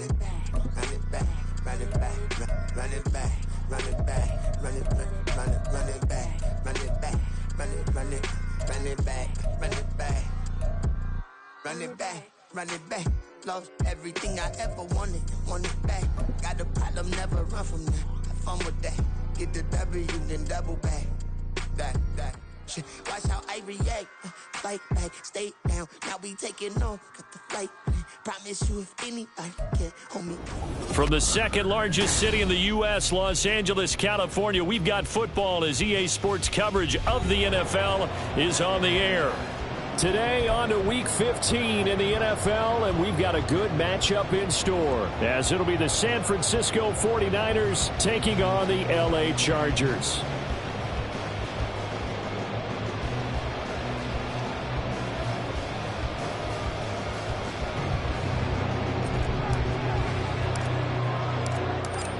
it back, run it back, run it back, run it back, run it back, run it back, run it back, run it back, run it back, run it back, run it back, run it back. Lost everything I ever wanted it back. Got a problem, never run from that. Have fun with that. Get the W, then double back. That. Shit. Watch how I react. Fight back, stay down. Now we taking off. Got the flight plan. Promise you if anybody can hold me. From the second largest city in the U.S., Los Angeles, California, we've got football as EA Sports coverage of the NFL is on the air. Today on to Week 15 in the NFL, and we've got a good matchup in store, as it'll be the San Francisco 49ers taking on the L.A. Chargers.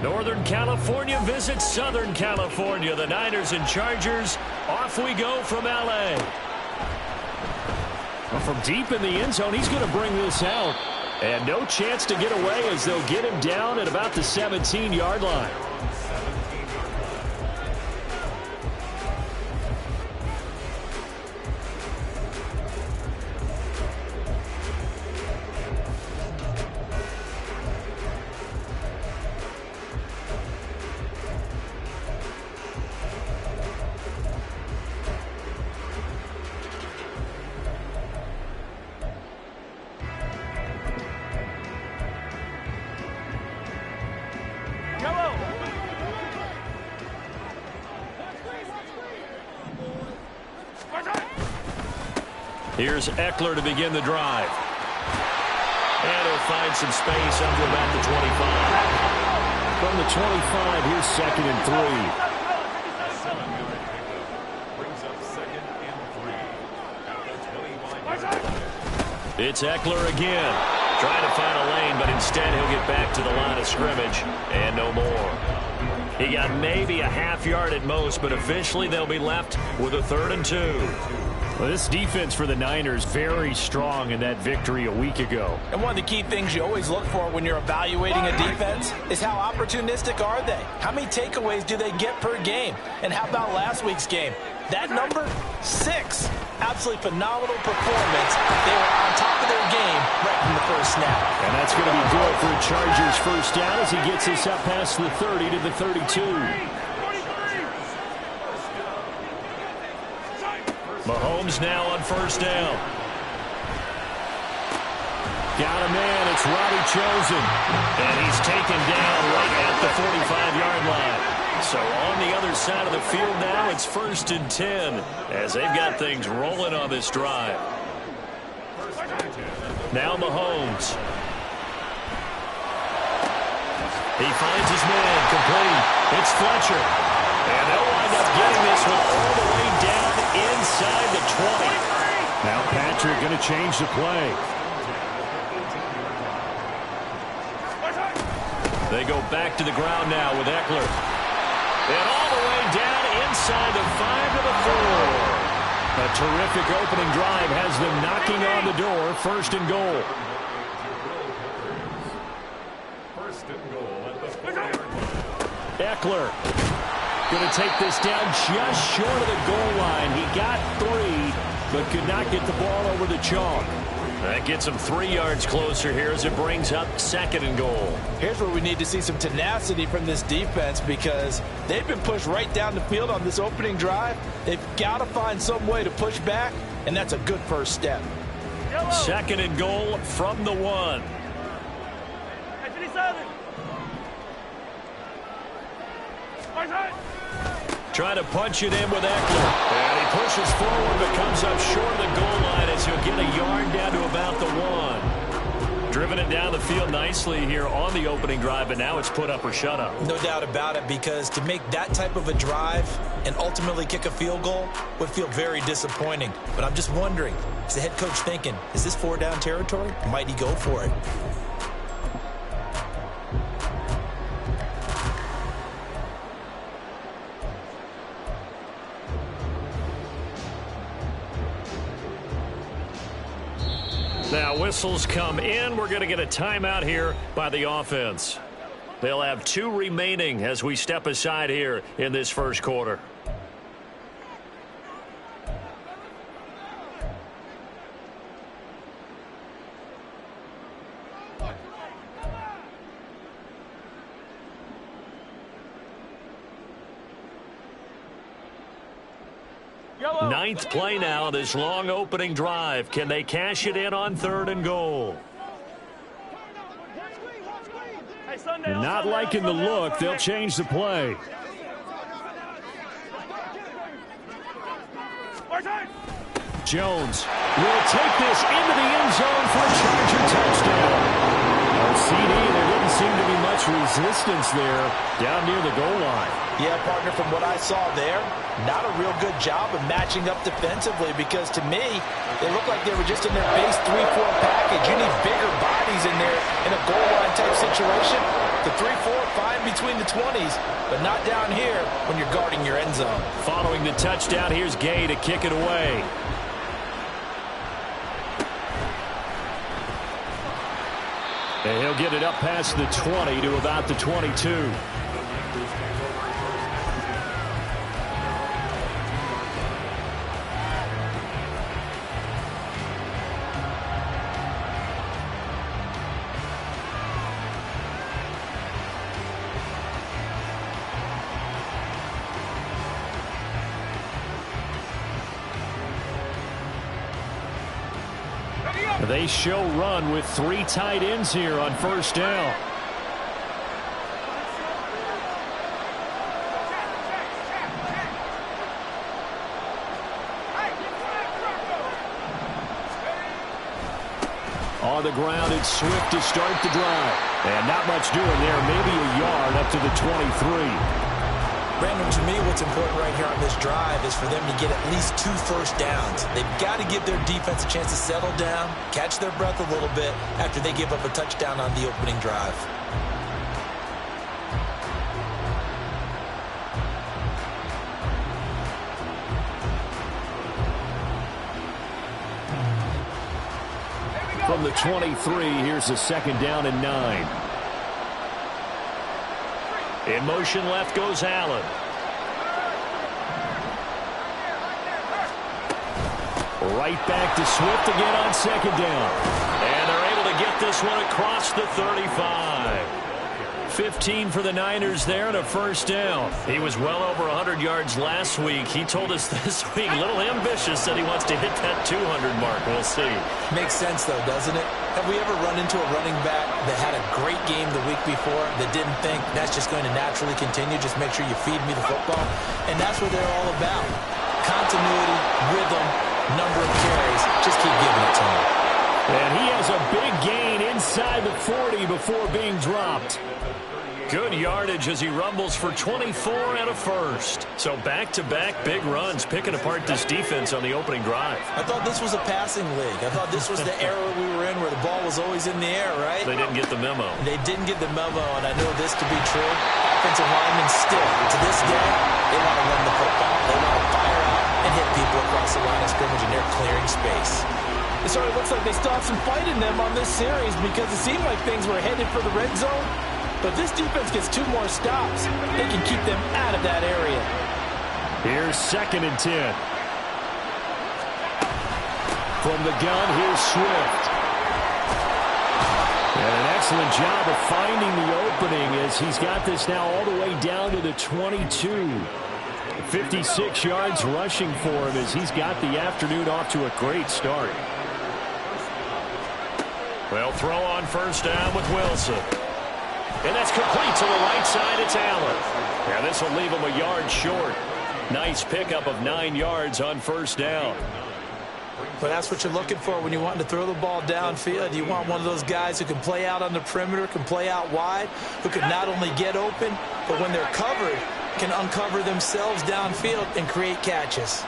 Northern California visits Southern California. The Niners and Chargers, off we go from L.A. From deep in the end zone, he's going to bring this out. And no chance to get away as they'll get him down at about the 17-yard line. Here's Eckler to begin the drive. And he'll find some space under about the 25. From the 25, here's 2nd and 3. It's Eckler again. Trying to find a lane, but instead he'll get back to the line of scrimmage. And no more. He got maybe a half yard at most, but officially they'll be left with a 3rd and 2. Well, this defense for the Niners very strong in that victory a week ago. And one of the key things you always look for when you're evaluating a defense is how opportunistic are they? How many takeaways do they get per game? And how about last week's game? That number, 6. Absolutely phenomenal performance. They were on top of their game right from the first snap. And that's going to be good for a Chargers first down as he gets us up past the 30 to the 32. Mahomes now on first down. Got a man. It's Robbie Chosen. And he's taken down right at the 45-yard line. So on the other side of the field now, it's 1st and 10 as they've got things rolling on this drive. Now Mahomes. He finds his man complete. It's Fletcher. And they'll wind up getting this one all the way down inside the 20. Now Patrick going to change the play. They go back to the ground now with Eckler. And all the way down inside the 5 to the 4. A terrific opening drive has them knocking on the door. 1st and goal. Eckler going to take this down just short of the goal line. He got 3, but could not get the ball over the chalk. That gets him 3 yards closer here as it brings up 2nd and goal. Here's where we need to see some tenacity from this defense because they've been pushed right down the field on this opening drive. They've got to find some way to push back, and that's a good first step. 2nd and goal from the 1. Trying to punch it in with Eckler. And he pushes forward but comes up short of the goal line as he'll get a yard down to about the 1. Driven it down the field nicely here on the opening drive, and now it's put up or shut up. No doubt about it, because to make that type of a drive and ultimately kick a field goal would feel very disappointing. But I'm just wondering, is the head coach thinking, is this 4-down territory? Might he go for it? Now, whistles come in. We're going to get a timeout here by the offense. They'll have 2 remaining as we step aside here in this first quarter. Ninth play now, this long opening drive. Can they cash it in on 3rd and goal? Not liking the look. They'll change the play. Jones will take this into the end zone for a Charger touchdown. CD, there didn't seem to be much resistance there down near the goal line. Yeah, partner, from what I saw there, not a real good job of matching up defensively, because to me, they looked like they were just in their base 3-4 package. You need bigger bodies in there in a goal line type situation. The 3-4, fine between the 20s, but not down here when you're guarding your end zone. Following the touchdown, here's Gay to kick it away. And he'll get it up past the 20 to about the 22. They show run with 3 tight ends here on first down. On the ground, it's Swift to start the drive. And not much doing there, maybe a yard up to the 23. Brandon, to me, what's important right here on this drive is for them to get at least 2 first downs. They've got to give their defense a chance to settle down, catch their breath a little bit after they give up a touchdown on the opening drive. From the 23, here's a 2nd down and 9. In motion left goes Allen. Right back to Swift again on 2nd down. And they're able to get this one across the 35. 15 for the Niners there and a first down. He was well over 100 yards last week. He told us this week, a little ambitious, that he wants to hit that 200 mark. We'll see. Makes sense, though, doesn't it? Have we ever run into a running back that had a great game the week before that didn't think that's just going to naturally continue? Just make sure you feed me the football. And that's what they're all about. Continuity, rhythm, number of carries. Just keep giving it to him. And he has a big gain inside the 40 before being dropped. Good yardage as he rumbles for 24 and a first. So back-to-back big runs, picking apart this defense on the opening drive. I thought this was a passing league. I thought this was the era we were in where the ball was always in the air, right? They didn't get the memo. They didn't get the memo, and I know this to be true. Offensive linemen still, to this day, they want to run the football. They want to fire out and hit people across the line of scrimmage, and they're clearing space. It sort of looks like they still have some fight in them on this series because it seemed like things were headed for the red zone. But this defense gets 2 more stops. They can keep them out of that area. Here's 2nd and 10. From the gun, here's Swift. And an excellent job of finding the opening as he's got this now all the way down to the 22. 56 yards rushing for him as he's got the afternoon off to a great start. Well, throw on first down with Wilson. And that's complete to the right side. It's Allen. Yeah, this will leave him a yard short. Nice pickup of 9 yards on first down. But that's what you're looking for when you want to throw the ball downfield. You want one of those guys who can play out on the perimeter, can play out wide, who can not only get open, but when they're covered, can uncover themselves downfield and create catches.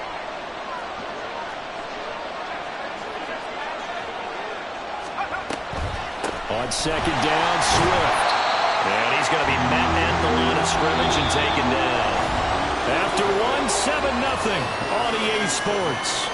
On 2nd down, Swift. And he's going to be met at the line of scrimmage and taken down. After 1, 7-0 on EA Sports.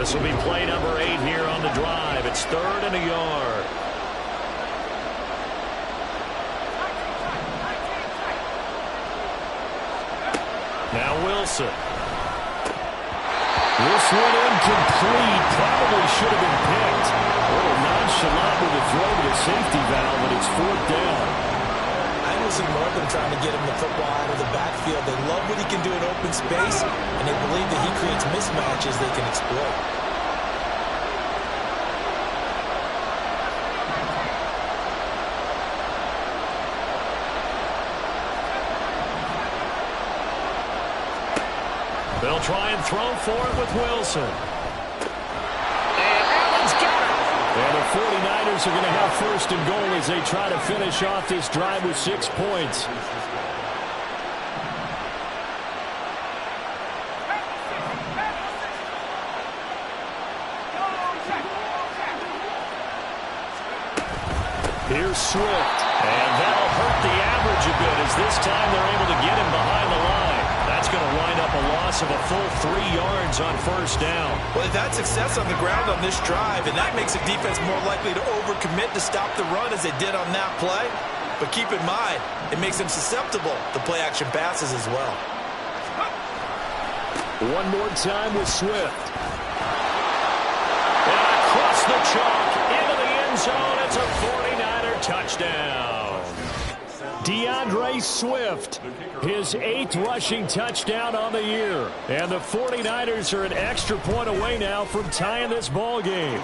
This will be play number 8 here on the drive. It's 3rd and a yard. Now Wilson. This one incomplete. Probably should have been picked. A little nonchalant with a throw to the safety valve, but it's 4th down. I don't see more of them trying to get him the football out of the backfield. They love what he can do in open space, and they believe that he creates mismatches they can exploit. They'll try and throw for it with Wilson. And Allen's got it. And the 49ers are going to have 1st and goal as they try to finish off this drive with 6 points. Here's Swift. And that'll hurt the average a bit as this time they're able to get him behind the line. That's going to wind up a loss of a full 3 yards on 1st down. Well, they've had success on the ground on this drive, and that makes the defense more likely to overcommit to stop the run as they did on that play. But keep in mind, it makes them susceptible to play-action passes as well. One more time with Swift. And across the chalk, into the end zone. It's a 49er touchdown. DeAndre Swift, his 8th rushing touchdown on the year. And the 49ers are an extra point away now from tying this ball game.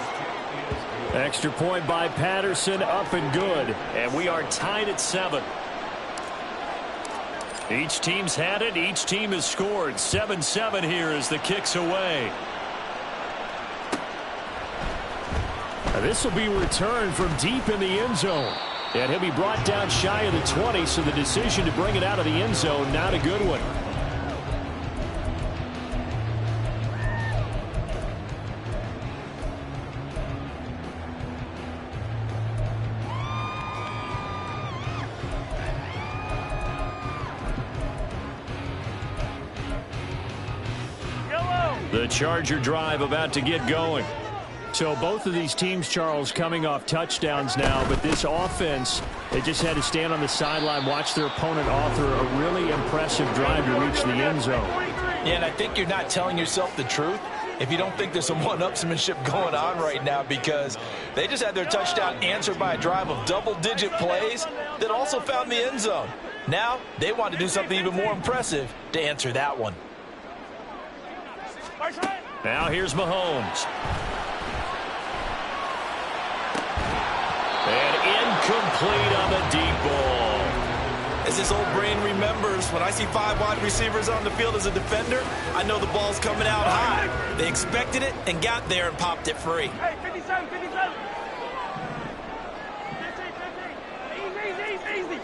Extra point by Patterson, up and good. And we are tied at 7. Each team's had it. Each team has scored. 7-7 here as the kick's away. Now this will be returned from deep in the end zone. And he'll be brought down shy of the 20, so the decision to bring it out of the end zone, not a good one. The Charger drive about to get going. So both of these teams, Charles, coming off touchdowns now, but this offense, they just had to stand on the sideline, watch their opponent author a really impressive drive to reach the end zone. Yeah, and I think you're not telling yourself the truth if you don't think there's some one-upsmanship going on right now, because they just had their touchdown answered by a drive of double-digit plays that also found the end zone. Now they want to do something even more impressive to answer that one. Now here's Mahomes. And incomplete on the deep ball. As this old brain remembers, when I see 5 wide receivers on the field as a defender, I know the ball's coming out high. They expected it and got there and popped it free. Hey, 57, 57. Easy.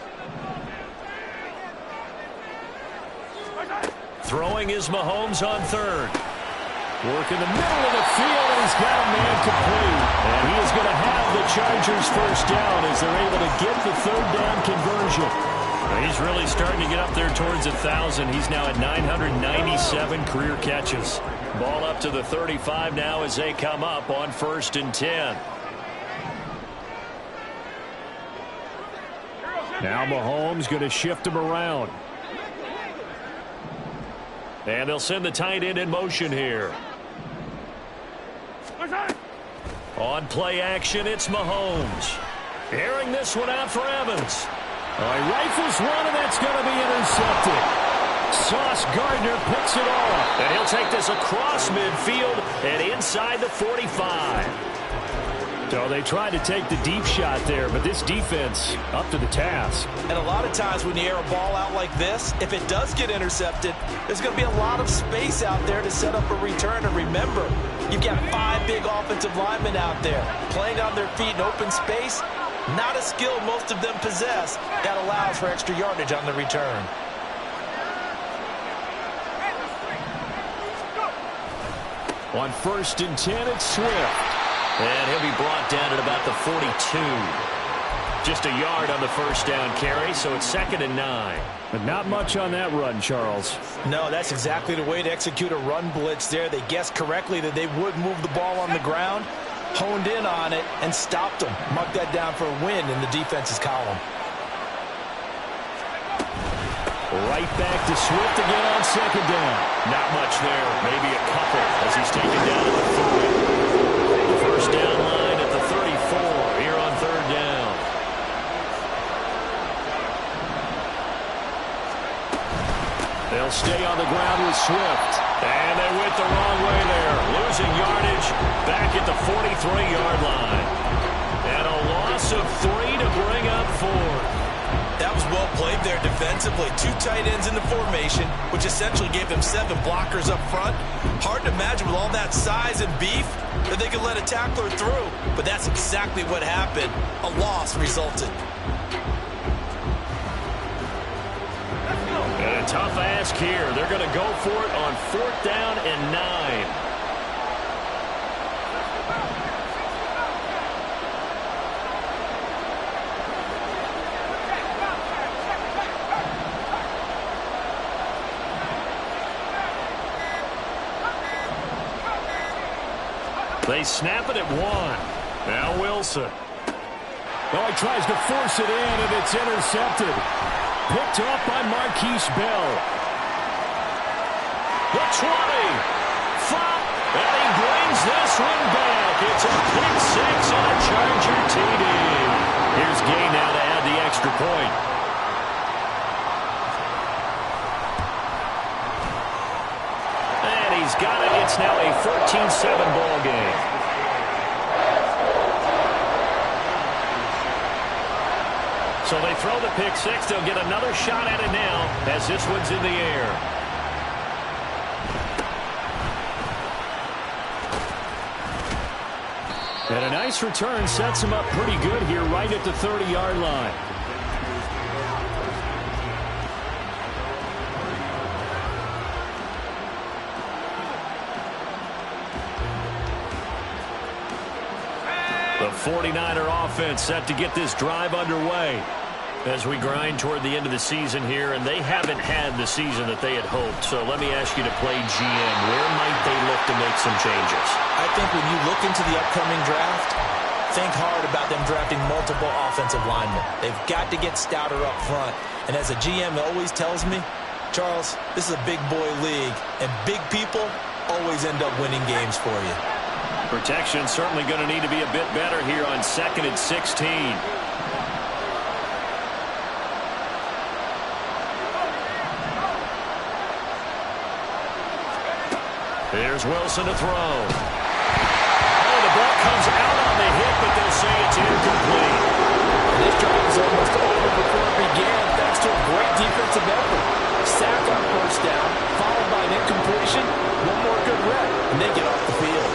Throwing is Mahomes on 3rd. Work in the middle of the field, and he's got a man complete. And he is going to have the Chargers 1st down as they're able to get the 3rd down conversion. He's really starting to get up there towards 1,000. He's now at 997 career catches. Ball up to the 35 now as they come up on 1st and 10. Now Mahomes going to shift him around. And they'll send the tight end in motion here. On play action, it's Mahomes. Airing this one out for Evans. He rifles one, and that's going to be intercepted. Sauce Gardner picks it off. And he'll take this across midfield and inside the 45. So they tried to take the deep shot there, but this defense up to the task. And a lot of times when you air a ball out like this, if it does get intercepted, there's going to be a lot of space out there to set up a return. And remember, you've got 5 big offensive linemen out there playing on their feet in open space. Not a skill most of them possess. That allows for extra yardage on the return. On 1st and 10, it's Swift. And he'll be brought down at about the 42. Just a yard on the first down carry, so it's 2nd and 9. But not much on that run, Charles. No, that's exactly the way to execute a run blitz there. They guessed correctly that they would move the ball on the ground, honed in on it, and stopped them. Mark that down for a win in the defense's column. Right back to Swift again on 2nd down. Not much there, maybe a couple as he's taken down at the 40. The first down line at the 34 here on 3rd down. They'll stay on the ground with Swift. And they went the wrong way there. Losing yardage back at the 43-yard line. And a loss of 3 to bring up 4. That was well played there defensively. 2 tight ends in the formation, which essentially gave them 7 blockers up front. Hard to imagine with all that size and beef that they could let a tackler through. But that's exactly what happened. A loss resulted. And a tough ask here. They're going to go for it on 4th down and 9. They snap it at 1. Now Wilson. Oh, he tries to force it in, and it's intercepted. Picked up by Marquise Bell. The 20. Flop. And he brings this one back. It's a pick 6 and a Charger TD. Here's Gay now to add the extra point. And he's got it. It's now a 14-7 ball game. So they throw the pick 6. They'll get another shot at it now as this one's in the air. And a nice return sets him up pretty good here right at the 30-yard line. The 49er offense set to get this drive underway as we grind toward the end of the season here, and they haven't had the season that they had hoped. So let me ask you to play GM. Where might they look to make some changes? I think when you look into the upcoming draft, think hard about them drafting multiple offensive linemen. They've got to get stouter up front. And as a GM always tells me, Charles, this is a big boy league, and big people always end up winning games for you. Protection certainly going to need to be a bit better here on 2nd and 16. Here's Wilson to throw. Oh, the ball comes out on the hit, but they'll say it's incomplete. This drive was almost over before it began, thanks to a great defensive effort. Sack on 1st down, followed by an incompletion. One more good rep, and they get off the field.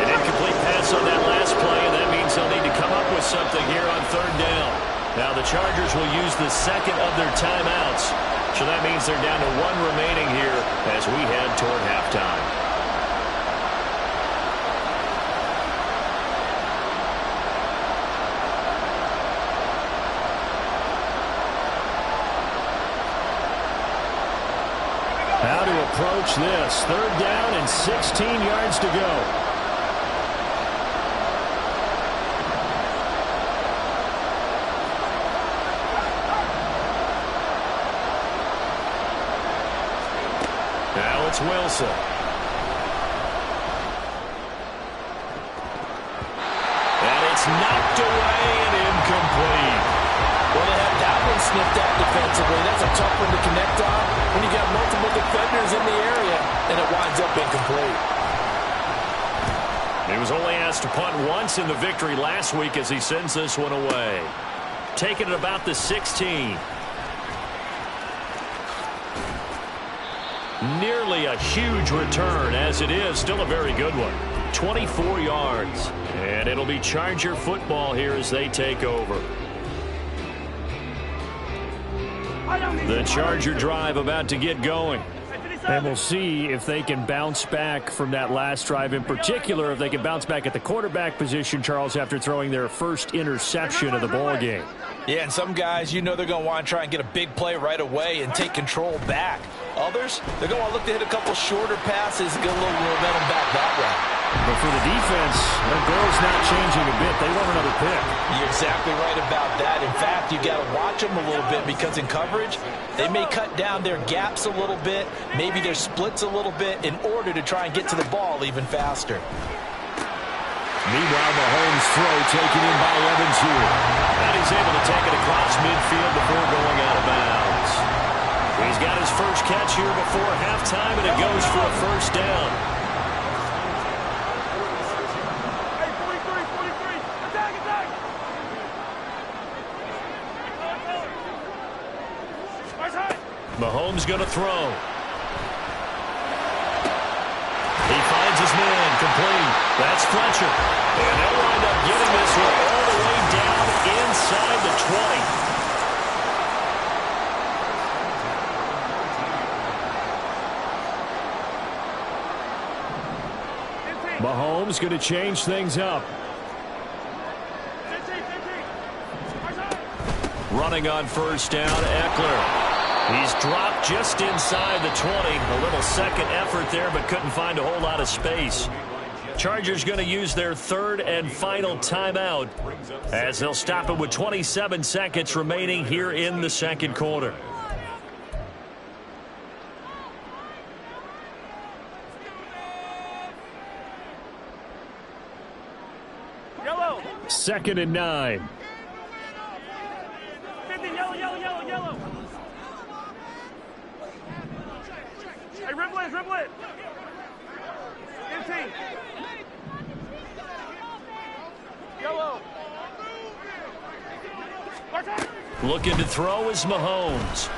An incomplete pass on that last play, and that means they'll need to come up with something here on 3rd down. Now the Chargers will use the 2nd of their timeouts. So that means they're down to 1 remaining here as we head toward halftime. How to approach this. 3rd down and 16 yards to go. Now it's Wilson. And it's knocked away and incomplete. Well, they have that one sniffed out defensively. That's a tough one to connect on when you got multiple defenders in the area, and it winds up incomplete. He was only asked to punt once in the victory last week as he sends this one away. Taking it about the 16. Nearly a huge return as it is. Still a very good one. 24 yards. And it'll be Charger football here as they take over. The Charger drive about to get going. And we'll see if they can bounce back from that last drive, in particular, if they can bounce back at the quarterback position, Charles, after throwing their first interception of the ball game. Yeah, and some guys, you know they're going to want to try and get a big play right away and take control back. Others, they're going to look to hit a couple shorter passes and get a little momentum back that way. But for the defense, their goal's not changing a bit. They want another pick. You're exactly right about that. In fact, you got to watch them a little bit because in coverage, they may cut down their gaps a little bit, maybe their splits a little bit in order to try and get to the ball even faster. Meanwhile, Mahomes' throw taken in by Evans here. And he's able to take it across midfield before going out of bounds. He's got his first catch here before halftime, and it goes for a first down. Mahomes going to throw. He finds his man, complete. That's Fletcher. And they'll wind up getting this one all the way down inside the 20. Mahomes going to change things up. Running on first down, Eckler. He's dropped just inside the 20. A little second effort there, but couldn't find a whole lot of space. Chargers going to use their third and final timeout as they'll stop it with 27 seconds remaining here in the second quarter. Yellow. 2nd and 9. Yellow. Hey, dribble it. Empty. Yellow. Looking to throw is Mahomes.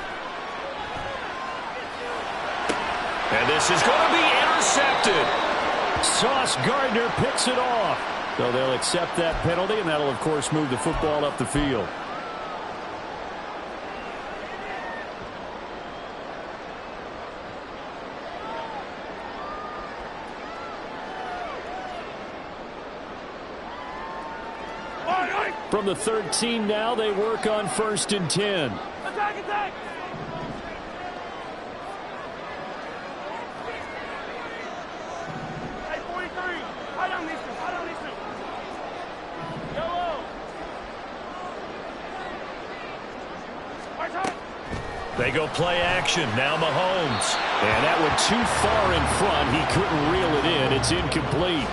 And this is going to be intercepted. Sauce Gardner picks it off. So they'll accept that penalty, and that'll, of course, move the football up the field. From the 13 now, they work on 1st and 10. Attack! Hey, 43. I don't need to. Yellow. They go play action. Now Mahomes. And that went too far in front. He couldn't reel it in. It's incomplete.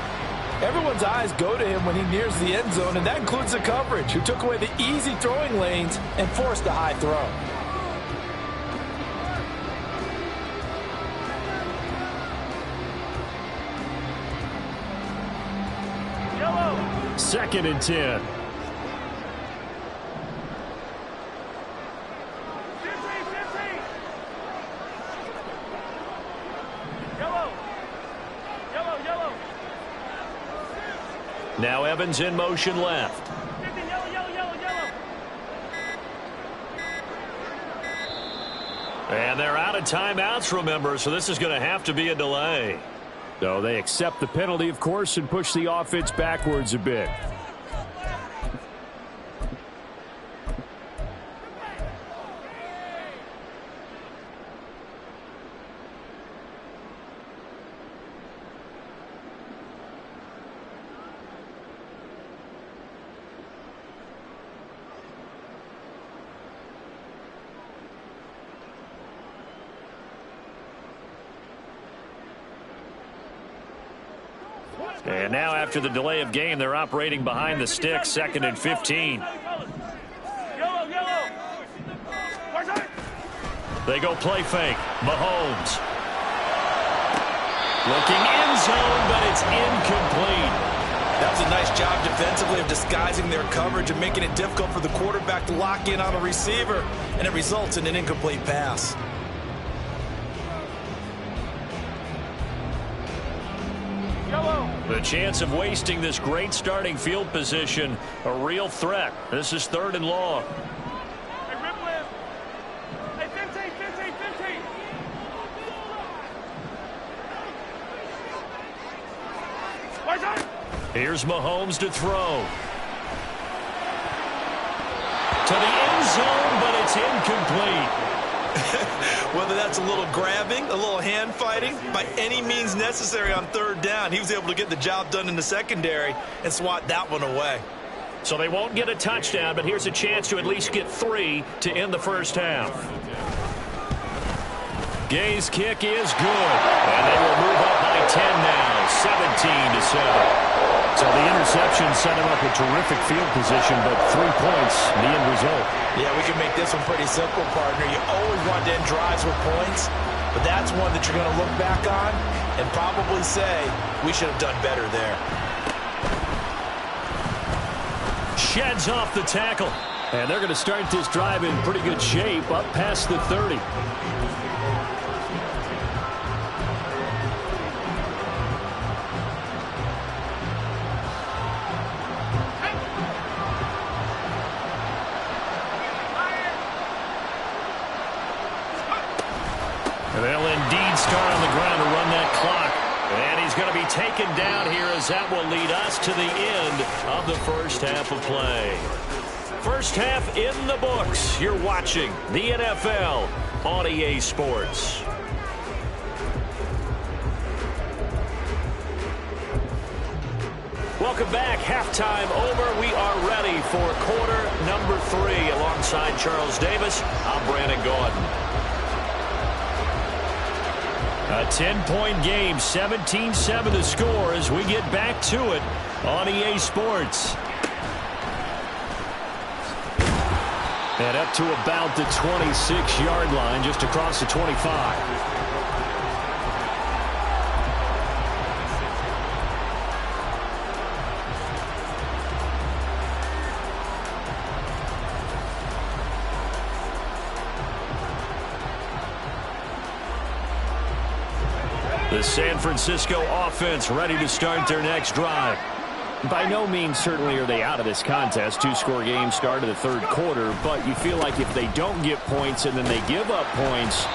Everyone's eyes go to him when he nears the end zone, and that includes the coverage, who took away the easy throwing lanes and forced a high throw. Yellow. 2nd and 10. Now Evans in motion left. Yellow. And they're out of timeouts, remember, so this is going to have to be a delay. So they accept the penalty, of course, and push the offense backwards a bit. And now after the delay of game, they're operating behind the stick, 2nd and 15. They go play fake. Mahomes. Looking end zone, but it's incomplete. That was a nice job defensively of disguising their coverage and making it difficult for the quarterback to lock in on a receiver, and it results in an incomplete pass. The chance of wasting this great starting field position, a real threat. This is 3rd and long. Here's Mahomes to throw. To the end zone, but it's incomplete. Whether that's a little grabbing, a little hand fighting, by any means necessary on third down, he was able to get the job done in the secondary and swat that one away. So they won't get a touchdown, but here's a chance to at least get 3 to end the first half. Gay's kick is good, and they will move up by 10 now, 17-7. So the interception set him up a terrific field position, but 3 points, the end result. Yeah, we can make this one pretty simple, partner. You always want to end drives with points, but that's one that you're going to look back on and probably say, we should have done better there. Sheds off the tackle. And they're going to start this drive in pretty good shape, up past the 30. And they'll indeed start on the ground to run that clock. And he's going to be taken down here as that will lead us to the end of the first half of play. First half in the books. You're watching the NFL on EA Sports. Welcome back. Halftime over. We are ready for quarter number 3. Alongside Charles Davis, I'm Brandon Gordon. A 10-point game, 17-7 the score as we get back to it on EA Sports. And up to about the 26-yard line, just across the 25. The San Francisco offense ready to start their next drive. By no means certainly are they out of this contest. 2-score game start of the third quarter, but you feel like if they don't get points and then they give up points,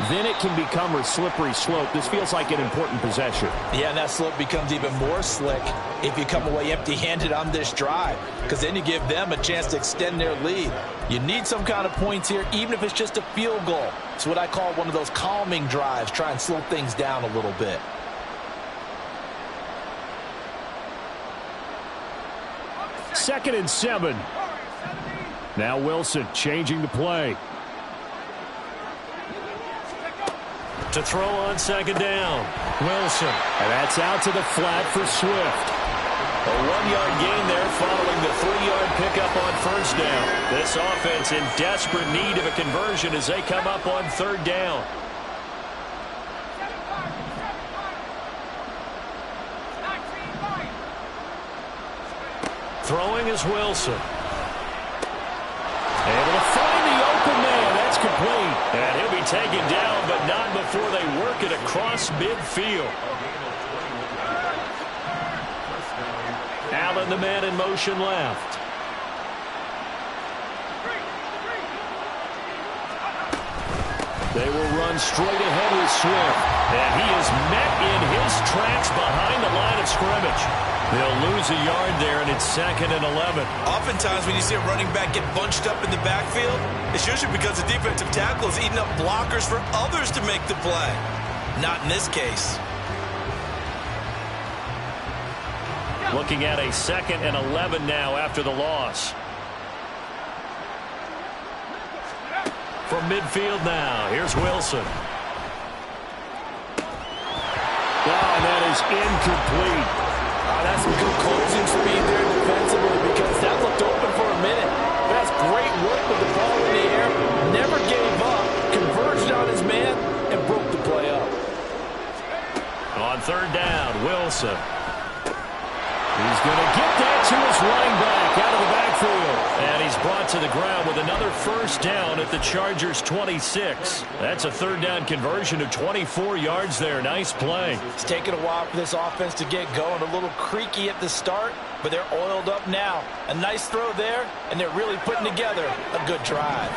then it can become a slippery slope. This feels like an important possession. Yeah, and that slope becomes even more slick if you come away empty-handed on this drive, because then you give them a chance to extend their lead. You need some kind of points here, even if it's just a field goal. It's what I call one of those calming drives. Try and slow things down a little bit. Second and 7. Now Wilson changing the play. To throw on second down. Wilson. And that's out to the flat for Swift. A 1-yard gain there following the 3-yard pickup on first down. This offense in desperate need of a conversion as they come up on third down. Throwing is Wilson. Able to find the open man. That's complete. And he'll be taken down, but not before they work it across midfield. Allen, the man in motion left. They will run straight ahead with Swift. And he is met in his tracks behind the line of scrimmage. They'll lose a yard there, and it's second and 11. Oftentimes when you see a running back get bunched up in the backfield, it's usually because the defensive tackle is eating up blockers for others to make the play. Not in this case. Looking at a second and 11 now after the loss. From midfield now, here's Wilson. Oh, that is incomplete. That's some good closing speed there defensively, because that looked open for a minute. That's great work with the ball in the air. Never gave up, converged on his man, and broke the play up. On third down, Wilson. He's going to get that to his running back out of the backfield. And he's brought to the ground with another first down at the Chargers' 26. That's a third down conversion of 24 yards there. Nice play. It's taken a while for this offense to get going. A little creaky at the start, but they're oiled up now. A nice throw there, and they're really putting together a good drive.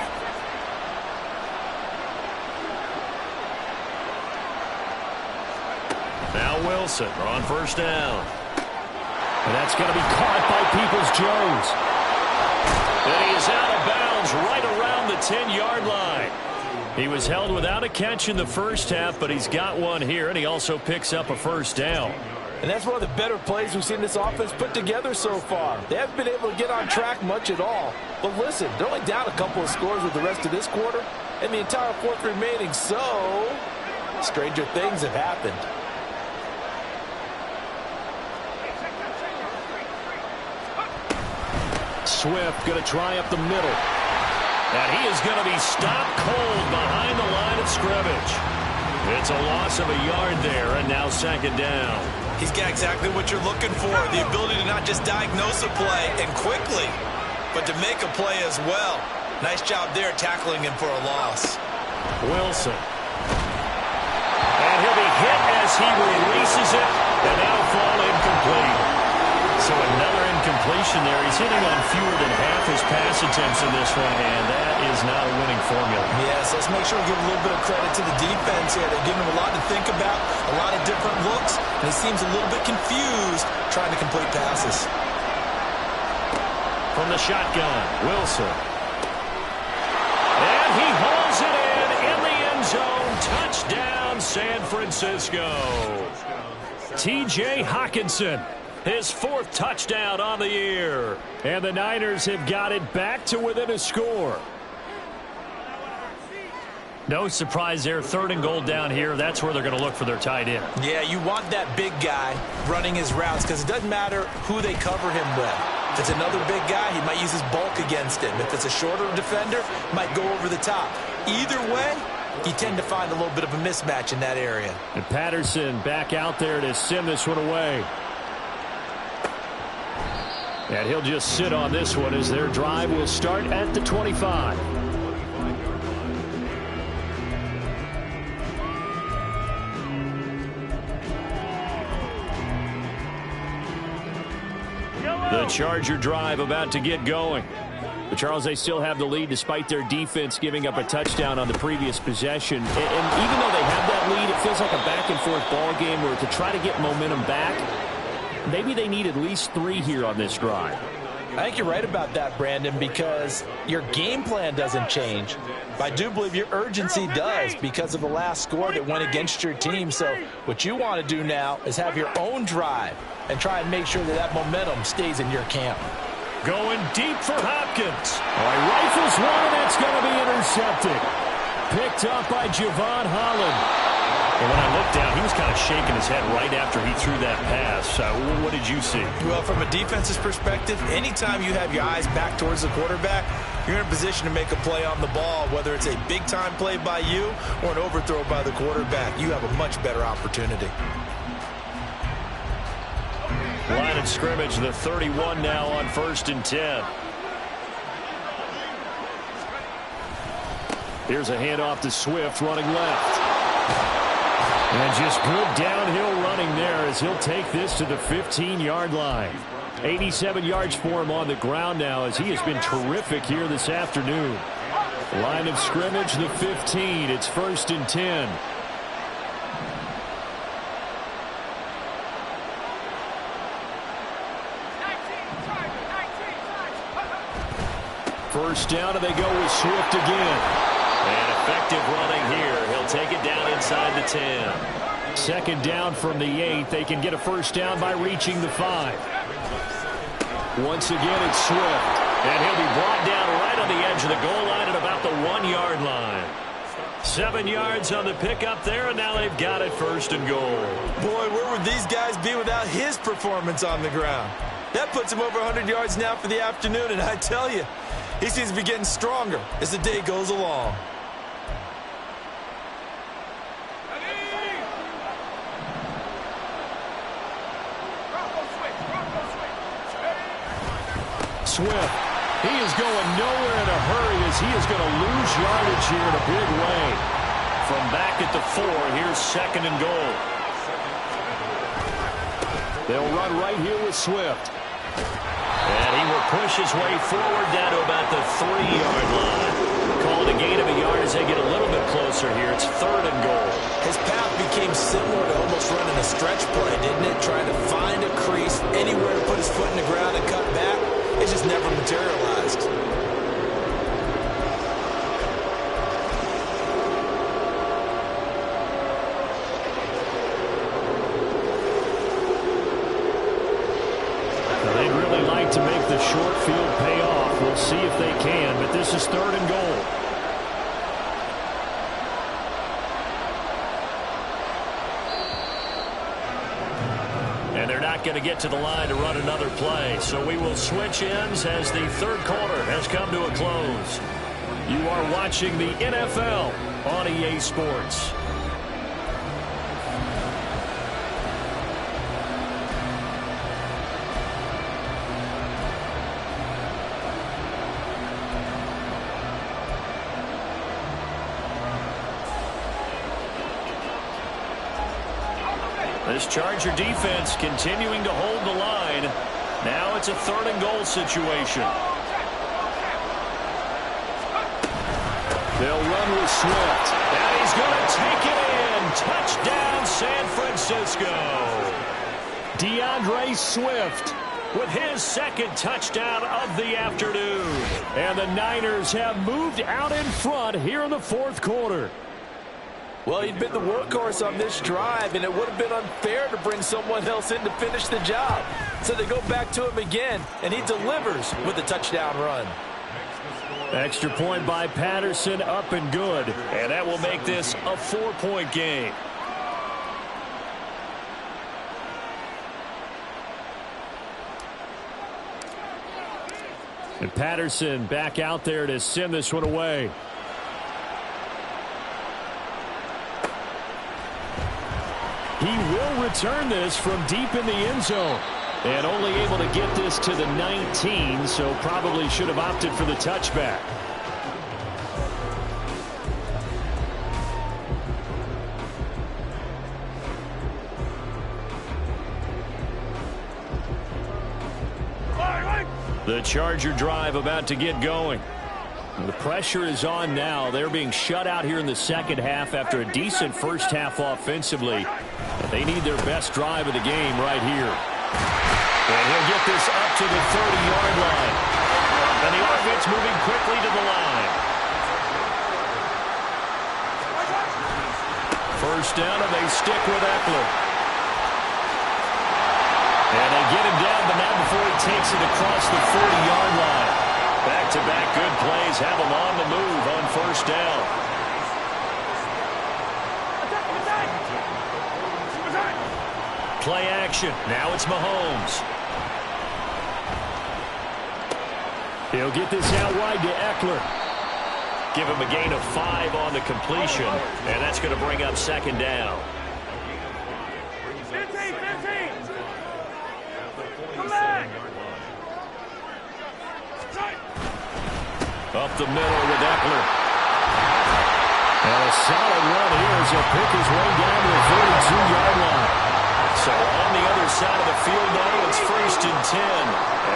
Now Wilson on first down. And that's going to be caught by Peoples-Jones. And he is out of bounds right around the 10-yard line. He was held without a catch in the first half, but he's got one here, and he also picks up a first down. And that's one of the better plays we've seen this offense put together so far. They haven't been able to get on track much at all. But listen, they're only down a couple of scores with the rest of this quarter, and the entire fourth remaining, so stranger things have happened. Swift going to try up the middle. And he is going to be stopped cold behind the line of scrimmage. It's a loss of a yard there, and now second down. He's got exactly what you're looking for, the ability to not just diagnose a play and quickly, but to make a play as well. Nice job there tackling him for a loss. Wilson. And he'll be hit as he releases it, and that'll fall incomplete. So another incompletion there. He's hitting on fewer than half his pass attempts in this one, and that is not a winning formula. Yes, let's make sure we give a little bit of credit to the defense here. They're giving him a lot to think about, a lot of different looks, and he seems a little bit confused trying to complete passes. From the shotgun, Wilson. And he hauls it in the end zone. Touchdown, San Francisco. T.J. Hockenson. His fourth touchdown on the year. And the Niners have got it back to within a score. No surprise there. Third and goal down here. That's where they're going to look for their tight end. Yeah, you want that big guy running his routes because it doesn't matter who they cover him with. If it's another big guy, he might use his bulk against him. If it's a shorter defender, he might go over the top. Either way, you tend to find a little bit of a mismatch in that area. And Patterson back out there to send this one away. And he'll just sit on this one as their drive will start at the 25. The Charger drive about to get going. But Charles, they still have the lead despite their defense giving up a touchdown on the previous possession. And even though they have that lead, it feels like a back-and-forth ball game where to try to get momentum back, maybe they need at least 3 here on this drive. I think you're right about that, Brandon, because your game plan doesn't change. But I do believe your urgency does because of the last score that went against your team. So what you want to do now is have your own drive and try and make sure that that momentum stays in your camp. Going deep for Hopkins. All right, rifles one, and that's going to be intercepted. Picked up by Javon Holland. And when I looked down, he was kind of shaking his head right after he threw that pass. What did you see? Well, from a defense's perspective, anytime you have your eyes back towards the quarterback, you're in a position to make a play on the ball, whether it's a big-time play by you or an overthrow by the quarterback. You have a much better opportunity. Line of scrimmage, the 31 now on 1st and 10. Here's a handoff to Swift running left. And just good downhill running there as he'll take this to the 15-yard line. 87 yards for him on the ground now as he has been terrific here this afternoon. Line of scrimmage, the 15. It's 1st and 10. First down, and they go with Swift again. And effective running here. He'll take it down inside the 10. Second down from the 8. They can get a first down by reaching the 5. Once again, it's Swift. And he'll be brought down right on the edge of the goal line at about the 1-yard line. 7 yards on the pickup there, and now they've got it 1st and goal. Boy, where would these guys be without his performance on the ground? That puts him over 100 yards now for the afternoon, and I tell you, he seems to be getting stronger as the day goes along. Swift, he is going nowhere in a hurry as he is going to lose yardage here in a big way. From back at the 4, here's 2nd and goal. They'll run right here with Swift. And he will push his way forward down to about the 3-yard line. Call it a gain of a yard as they get a little bit closer here. It's 3rd and goal. His path became similar to almost running a stretch play, didn't it? Trying to find a crease, anywhere to put his like to make the short field pay off. We'll see if they can, but this is 3rd and goal. And they're not going to get to the line to run another play, so we will switch ends as the 3rd quarter has come to a close. You are watching the NFL on EA Sports. This Charger defense continuing to hold the line. Now it's a 3rd and goal situation. They'll run with Swift. And he's going to take it in. Touchdown, San Francisco. DeAndre Swift with his 2nd touchdown of the afternoon. And the Niners have moved out in front here in the 4th quarter. Well, he'd been the workhorse on this drive, and it would have been unfair to bring someone else in to finish the job. So they go back to him again, and he delivers with a touchdown run. Extra point by Patterson, up and good. And that will make this a 4-point game. And Patterson back out there to send this one away. He will return this from deep in the end zone. And only able to get this to the 19, so probably should have opted for the touchback. The Charger drive about to get going. The pressure is on now. They're being shut out here in the 2nd half after a decent first half offensively. And they need their best drive of the game right here. And he'll get this up to the 30-yard line. And the offense moving quickly to the line. First down, and they stick with Eckler. And they get him down, but not before he takes it across the 40-yard line. Back-to-back good plays have him on the move on first down. Play action. Now it's Mahomes. He'll get this out wide to Eckler. Give him a gain of 5 on the completion, and that's going to bring up 2nd down. 15. Come back. Up the middle with Eckler. And a solid run here as he'll pick his way down to the 42-yard line. So on the other side of the field now, it's 1st and 10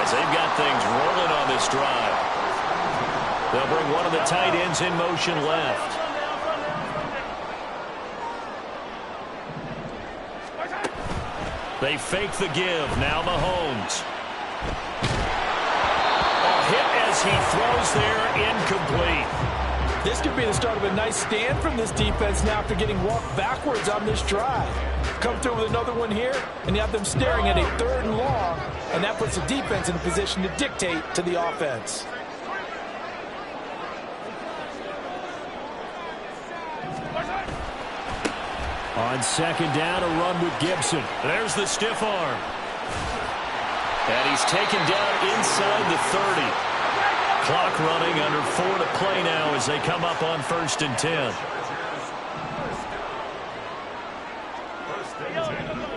as they've got things rolling on this drive. They'll bring one of the tight ends in motion left. They fake the give. Now Mahomes. Hit as he throws there, incomplete. This could be the start of a nice stand from this defense now after getting walked backwards on this drive. Come through with another one here, and you have them staring at a 3rd and long, and that puts the defense in a position to dictate to the offense. On 2nd down, a run with Gibson. There's the stiff arm. And he's taken down inside the 30. Clock running, under 4 to play now as they come up on 1st and 10.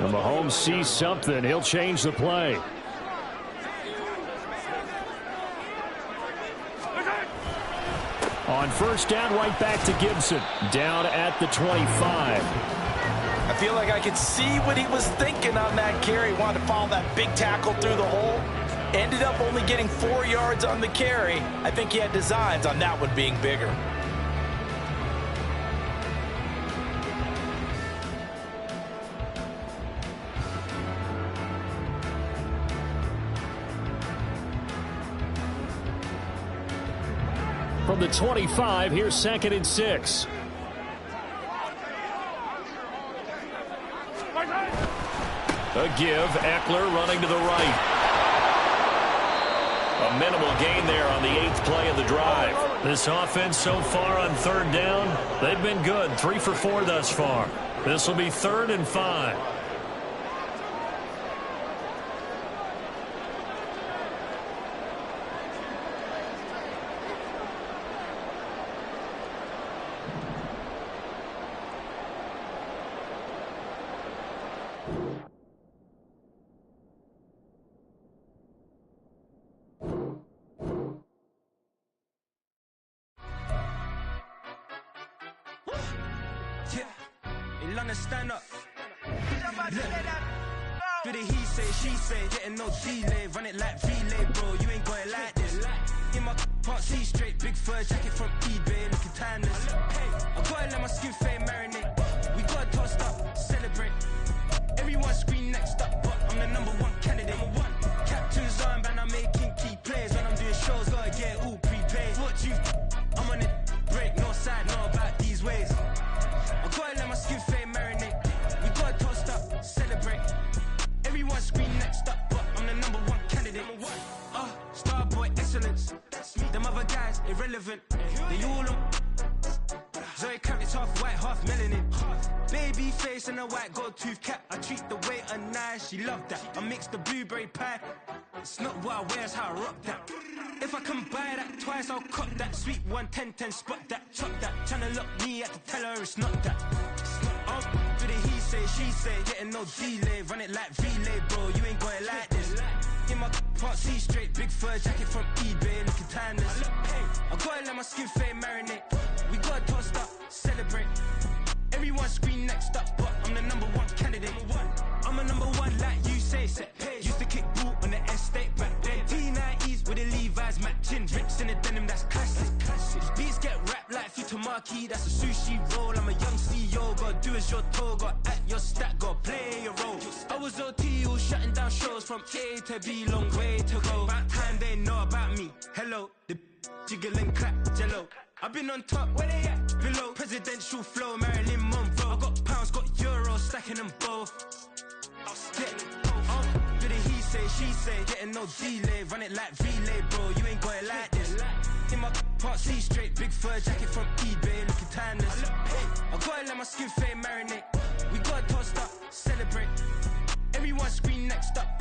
When Mahomes sees something, he'll change the play. On 1st down, right back to Gibson. Down at the 25. I feel like I could see what he was thinking on that carry. Wanted to follow that big tackle through the hole. Ended up only getting 4 yards on the carry. I think he had designs on that one being bigger. From the 25, here's 2nd and 6. A give. Eckler running to the right. A minimal gain there on the 8th play of the drive. This offense so far on 3rd down, they've been good. 3 for 4 thus far. This will be 3rd and 5. Stand up. Do the he say, she say, getting no delay. Run it like relay, bro. You ain't got it like this. In my can't see straight. Big fur jacket from eBay, looking timeless. I gotta let my skin fade marinate. We gotta toast up, celebrate. Everyone scream next up, but I'm the #1 candidate. Captain's armband, I'm making key plays. When I'm doing shows, gotta get all prepaid. What you? I'm on it. Break, no side, no about these ways. I gotta let my skin fade marinate. We gotta toast up, celebrate. Everyone scream next up, but I'm the #1 candidate. Starboy excellence. Them other guys irrelevant. They all on. Zoe Camp is half white, half melanin. Baby face and a white gold tooth cap. I treat the waiter nice, she love that. I mix the blueberry pie. It's not what I wear, it's how I rock that. If I can buy that twice, I'll cop that. Sweet 110, spot that, chop that. Tryna lock me, I have to tell her it's not that. Do the he say, she say, getting no delay. Run it like relay, bro, you ain't got it like this. In my can't see straight. Big fur jacket from eBay, looking timeless. I gotta let my skin fade marinate. We gotta toast up, celebrate. Everyone scream next up, but I'm the #1 candidate. I'm a #1 like you say, set pace. Used to kick boot on the estate back then. T90s with the Levi's matching. Rips in the denim, that's classic. These beats get wrapped like Futamaki, that's a sushi roll. I'm a young CEO, gotta do as you're told. Gotta act your stat, gotta play your role. I was OT, all shutting down shows from A to B, long way to go. About time they know about me. Hello, the jiggle and clap, jello. I've been on top, where they at? Below, presidential flow, Marilyn Monroe. I got pounds, got euros, stacking them both. Do the he say, she say, getting no delay. Run it like relay, bro, you ain't got it like this. In my can't see straight. Big fur jacket from eBay, looking timeless. I gotta let my skin fade marinate. We gotta toast up, celebrate. Everyone scream next up,